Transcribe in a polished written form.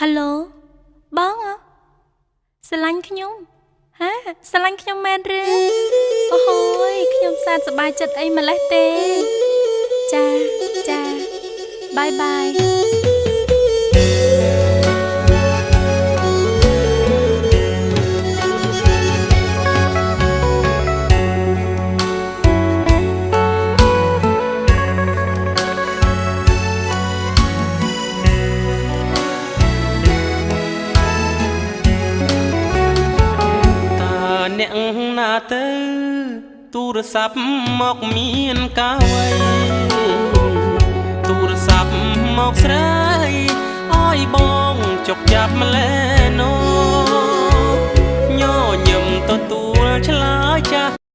Hello បងស្រឡាញ់ខ្ញុំហាស្រឡាញ់ខ្ញុំមែនឬអូហូយខ្ញុំសែនសប្បាយចិត្តអីម្លេះទេចាចាបាយបាយអ្នកណាទៅទូរស័ព្ទមកមានកាវ័យទូរស័ព្ទមកស្រីអើយបងចុកចាប់ម្លែណូញញឹមទទួលឆ្លើយចាស់